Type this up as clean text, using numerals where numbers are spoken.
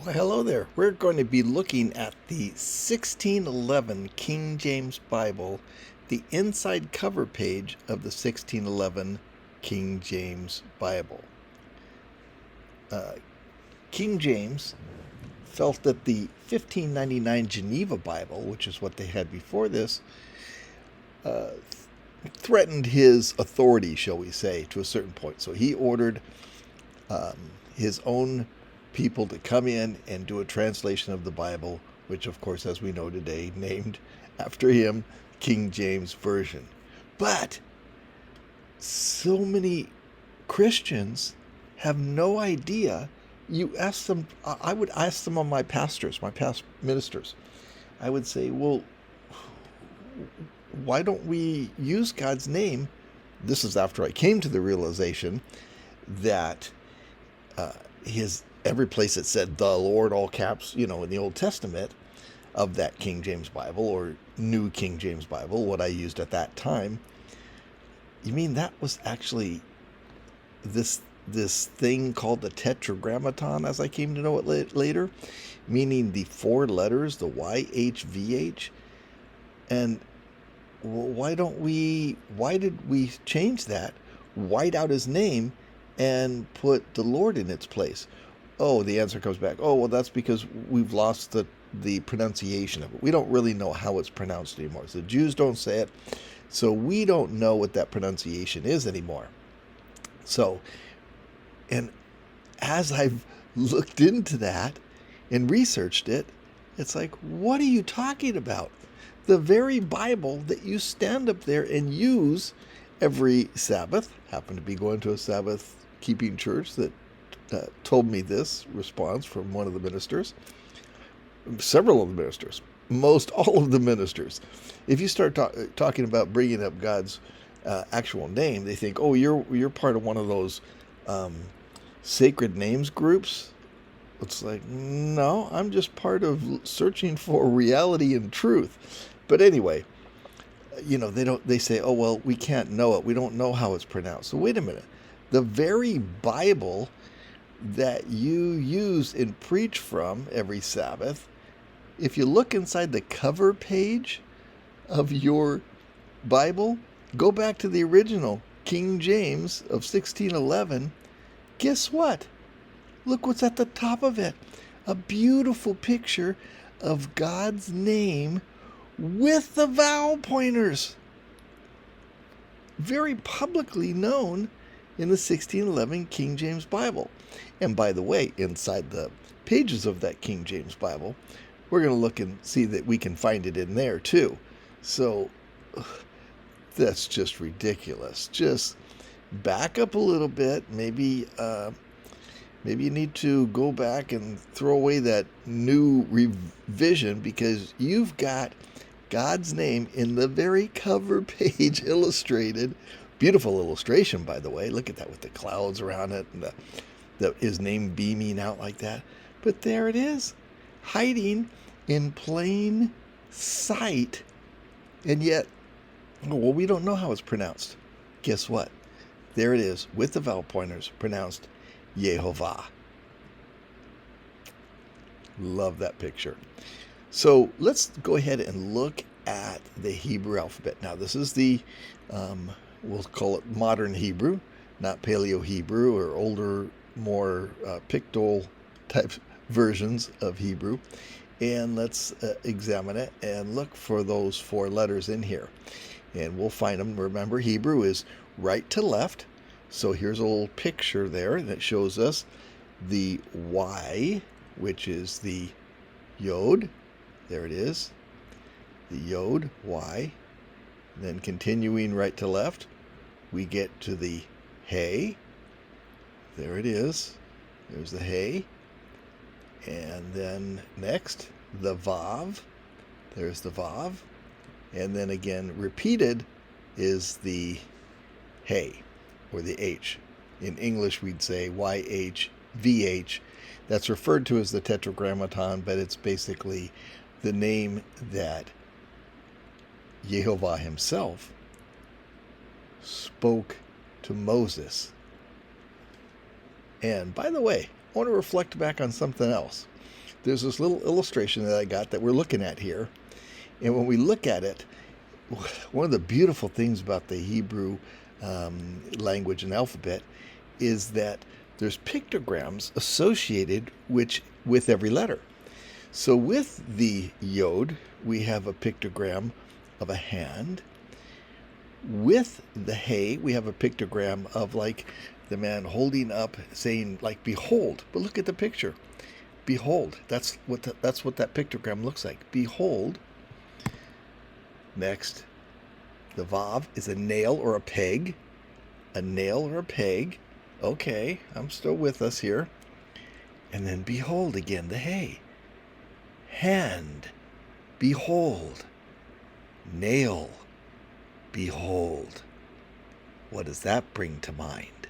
Well, hello there. We're going to be looking at the 1611 King James Bible, the inside cover page of the 1611 King James Bible. King James felt that the 1599 Geneva Bible, which is what they had before this, threatened his authority, shall we say, to a certain point. So he ordered his own people to come in and do a translation of the Bible, which, of course, as we know today, named after him King James Version. But so many Christians have no idea. You ask them, I would ask some of my pastors, my past ministers, I would say, well, why don't we use God's name? This is after I came to the realization that every place it said the Lord, all caps, in the Old Testament of that King James Bible or New King James Bible, what I used at that time, you mean that was actually this thing called the Tetragrammaton, as I came to know it later, meaning the four letters, the YHVH. And why did we change that, white out his name, and put the Lord in its place? Oh, the answer comes back, oh, well, that's because we've lost the pronunciation of it. We don't really know how it's pronounced anymore. So the Jews don't say it, so we don't know what that pronunciation is anymore. So, and as I've looked into that and researched it, it's like, what are you talking about? The very Bible that you stand up there and use every Sabbath, happened to be going to a Sabbath keeping church that told me this response from one of the ministers, several of the ministers, most all of the ministers. If you start talking about bringing up God's actual name, they think, oh, you're part of one of those sacred names groups. It's like, no, I'm just part of searching for reality and truth. But anyway, they say, oh, well, we can't know it. We don't know how it's pronounced. So wait a minute. The very Bible that you use and preach from every Sabbath, if you look inside the cover page of your Bible, go back to the original King James of 1611, guess what? Look what's at the top of it. A beautiful picture of God's name with the vowel pointers. Very publicly known in the 1611 King James Bible. And by the way, inside the pages of that King James Bible, we're going to look and see that we can find it in there too. So that's just ridiculous. Just back up a little bit. Maybe you need to go back and throw away that new revision, because you've got God's name in the very cover page illustrated. Beautiful illustration, by the way. Look at that with the clouds around it and his name beaming out like that. But there it is, hiding in plain sight. And yet, well, we don't know how it's pronounced. Guess what? There it is with the vowel pointers, pronounced Yehovah. Love that picture. So let's go ahead and look at the Hebrew alphabet. Now, this is the, we'll call it modern Hebrew, not Paleo Hebrew or older, more pictorial type versions of Hebrew. And let's examine it and look for those four letters in here. And we'll find them. Remember, Hebrew is right to left. So here's a little picture there that shows us the Y, which is the Yod. There it is, the Yod, Y. Then continuing right to left, we get to the Hey. There it is. There's the Hey. And then next, the Vav. There's the Vav. And then again, repeated is the Hey, or the H. In English, we'd say YHVH. That's referred to as the Tetragrammaton, but it's basically the name that Yehovah himself spoke to Moses. And by the way, I want to reflect back on something else. there's this little illustration that I got that we're looking at here. And when we look at it, one of the beautiful things about the Hebrew language and alphabet is that there's pictograms associated with every letter. So with the Yod, we have a pictogram of a hand. With the Hey, we have a pictogram of like the man holding up, saying like, behold. But look at the picture. Behold. That's what that pictogram looks like. Behold. Next, the Vav is a nail or a peg. A nail or a peg. Okay, I'm still with us here. And then behold again, the Hey. Hand. Behold. Nail. Behold. What does that bring to mind?